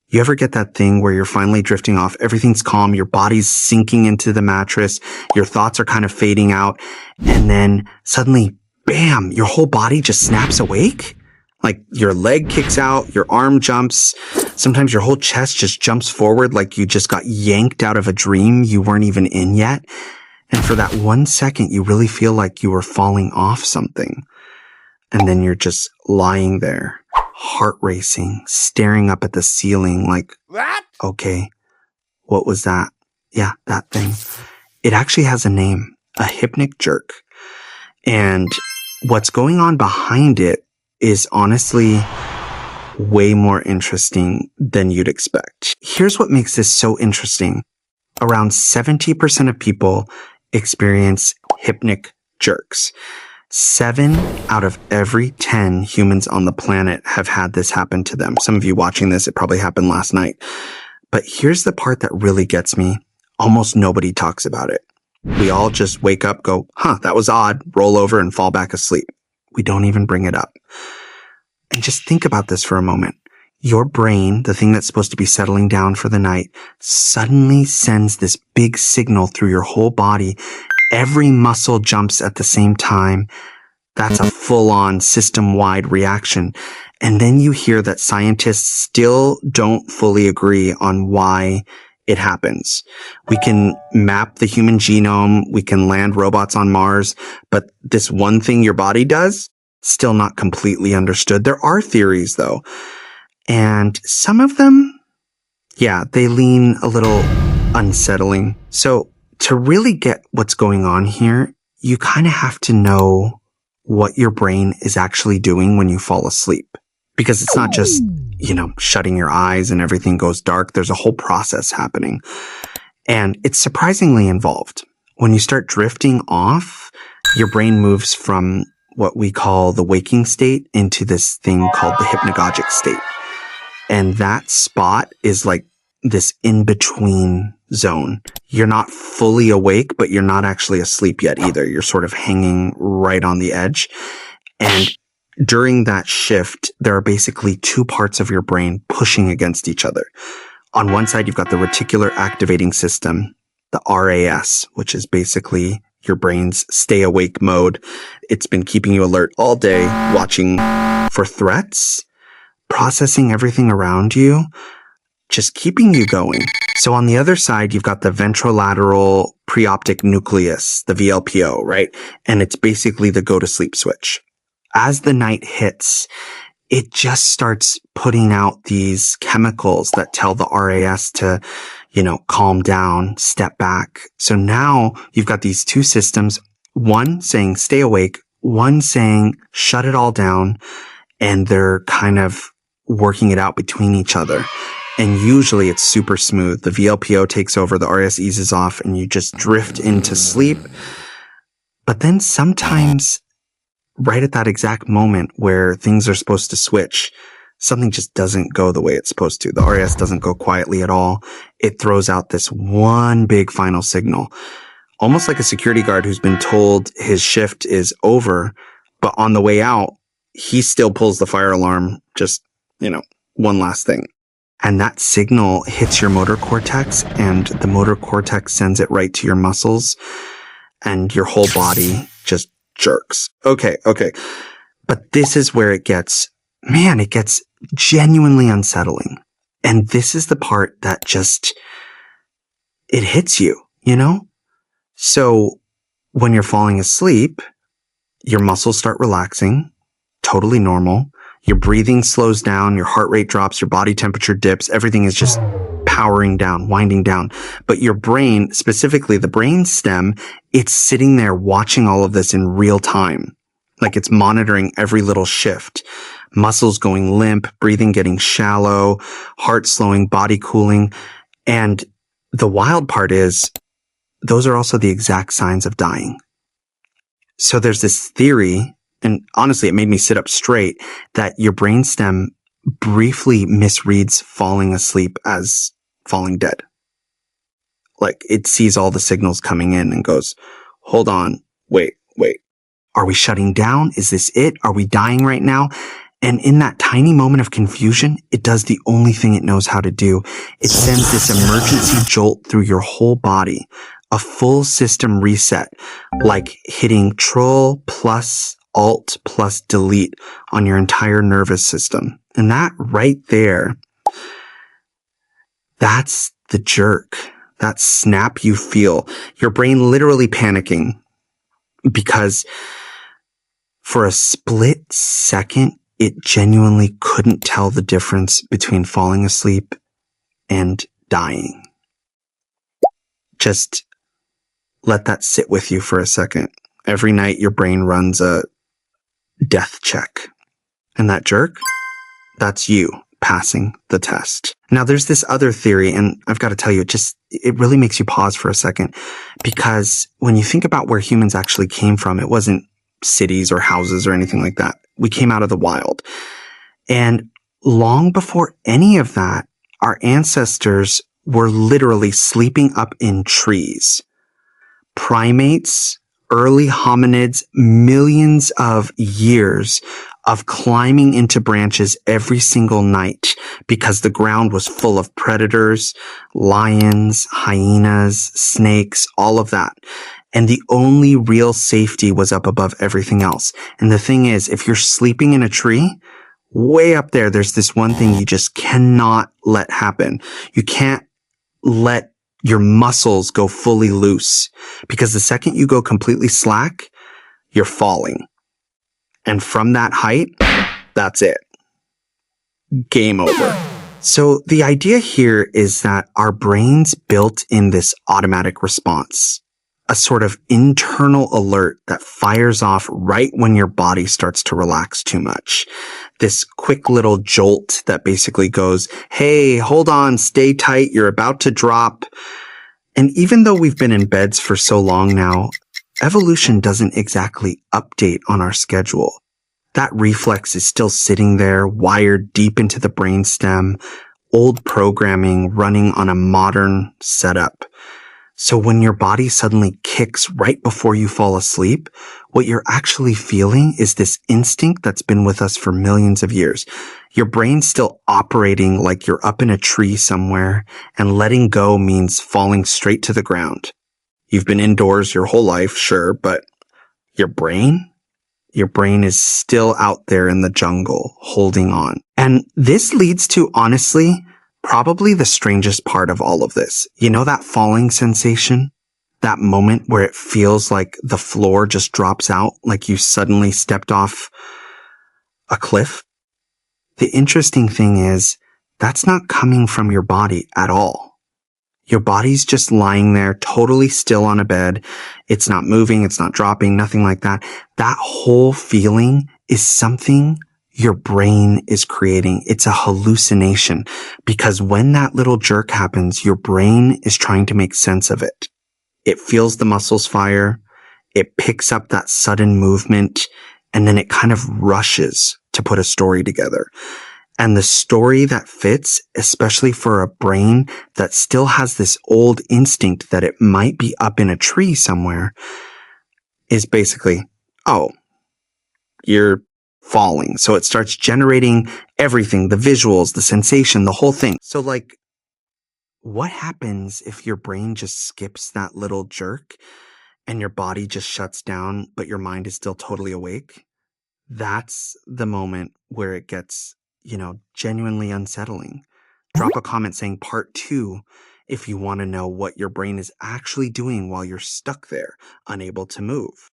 You ever get that thing where you're finally drifting off, everything's calm, your body's sinking into the mattress, your thoughts are kind of fading out, and then suddenly, bam, your whole body just snaps awake? Like your leg kicks out, your arm jumps, sometimes your whole chest just jumps forward like you just got yanked out of a dream you weren't even in yet. And for that 1 second, you really feel like you were falling off something. And then you're just lying there, heart racing, staring up at the ceiling like, what? Okay, what was that? Yeah, that thing. It actually has a name, a hypnic jerk. And what's going on behind it is honestly way more interesting than you'd expect. Here's what makes this so interesting. Around 70% of people experience hypnic jerks. 7 out of every 10 humans on the planet have had this happen to them. Some of you watching this, it probably happened last night. But here's the part that really gets me. Almost nobody talks about it. We all just wake up, go, that was odd, roll over and fall back asleep. We don't even bring it up. And just think about this for a moment. Your brain, the thing that's supposed to be settling down for the night, suddenly sends this big signal through your whole body. Every muscle jumps at the same time. That's a full-on system-wide reaction. And then you hear that scientists still don't fully agree on why it happens. We can map the human genome. We can land robots on Mars. But this one thing your body does, still not completely understood. There are theories, though. And some of them, they lean a little unsettling. So to really get what's going on here, you kind of have to know what your brain is actually doing when you fall asleep. Because it's not just, shutting your eyes and everything goes dark. There's a whole process happening. And it's surprisingly involved. When you start drifting off, your brain moves from what we call the waking state into this thing called the hypnagogic state. And that spot is like this in-between zone. You're not fully awake, but you're not actually asleep yet either. You're sort of hanging right on the edge. And during that shift, there are basically 2 parts of your brain pushing against each other. On one side, you've got the reticular activating system, the RAS, which is basically your brain's stay awake mode. It's been keeping you alert all day, watching for threats, processing everything around you, just keeping you going. So on the other side, you've got the ventrolateral preoptic nucleus, the VLPO, right? And it's basically the go to sleep switch. As the night hits, it just starts putting out these chemicals that tell the RAS to, calm down, step back. So now you've got these 2 systems, one saying stay awake, one saying shut it all down, and they're kind of working it out between each other. And usually it's super smooth. The VLPO takes over, the RAS eases off, and you just drift into sleep. But then sometimes, right at that exact moment where things are supposed to switch, something just doesn't go the way it's supposed to. The RAS doesn't go quietly at all. It throws out this one big final signal, almost like a security guard who's been told his shift is over, but on the way out, he still pulls the fire alarm, just, one last thing. And that signal hits your motor cortex, and the motor cortex sends it right to your muscles, and your whole body just jerks. Okay. But this is where it gets genuinely unsettling. And this is the part that it hits you, So when you're falling asleep, your muscles start relaxing, totally normal. Your breathing slows down, your heart rate drops, your body temperature dips, everything is just powering down, winding down. But your brain, specifically the brain stem, it's sitting there watching all of this in real time. Like it's monitoring every little shift. Muscles going limp, breathing getting shallow, heart slowing, body cooling. And the wild part is, those are also the exact signs of dying. So there's this theory, and honestly, it made me sit up straight, that your brainstem briefly misreads falling asleep as falling dead. Like it sees all the signals coming in and goes, hold on, wait. Are we shutting down? Is this it? Are we dying right now? And in that tiny moment of confusion, it does the only thing it knows how to do. It sends this emergency jolt through your whole body, a full system reset, like hitting Control plus Alt plus Delete on your entire nervous system. And that right there, that's the jerk, that snap you feel. Your brain literally panicking because for a split second, it genuinely couldn't tell the difference between falling asleep and dying. Just let that sit with you for a second. Every night your brain runs a death check. And that jerk, that's you passing the test. Now there's this other theory, and I've got to tell you, it really makes you pause for a second, because when you think about where humans actually came from, it wasn't cities or houses or anything like that. We came out of the wild. And long before any of that, our ancestors were literally sleeping up in trees. Primates, early hominids, millions of years of climbing into branches every single night because the ground was full of predators, lions, hyenas, snakes, all of that. And the only real safety was up above everything else. And the thing is, if you're sleeping in a tree, way up there, there's this one thing you just cannot let happen. You can't let your muscles go fully loose, because the second you go completely slack, you're falling. And from that height, that's it. Game over. So the idea here is that our brains built in this automatic response, a sort of internal alert that fires off right when your body starts to relax too much. This quick little jolt that basically goes, hey, hold on, stay tight, you're about to drop. And even though we've been in beds for so long now, evolution doesn't exactly update on our schedule. That reflex is still sitting there, wired deep into the brainstem, old programming running on a modern setup. So when your body suddenly kicks right before you fall asleep, what you're actually feeling is this instinct that's been with us for millions of years. Your brain's still operating like you're up in a tree somewhere, and letting go means falling straight to the ground. You've been indoors your whole life, sure, but your brain is still out there in the jungle, holding on. And this leads to, honestly, probably the strangest part of all of this. You know that falling sensation? That moment where it feels like the floor just drops out, like you suddenly stepped off a cliff? The interesting thing is, that's not coming from your body at all. Your body's just lying there, totally still on a bed. It's not moving, it's not dropping, nothing like that. That whole feeling is something your brain is creating. It's a hallucination, because when that little jerk happens, your brain is trying to make sense of it. It feels the muscles fire, it picks up that sudden movement, and then it kind of rushes to put a story together. And the story that fits, especially for a brain that still has this old instinct that it might be up in a tree somewhere, is basically, oh, you're falling. So it starts generating everything, the visuals, the sensation, the whole thing. So like, what happens if your brain just skips that little jerk and your body just shuts down, but your mind is still totally awake? That's the moment where it gets, genuinely unsettling. Drop a comment saying part 2 if you want to know what your brain is actually doing while you're stuck there, unable to move.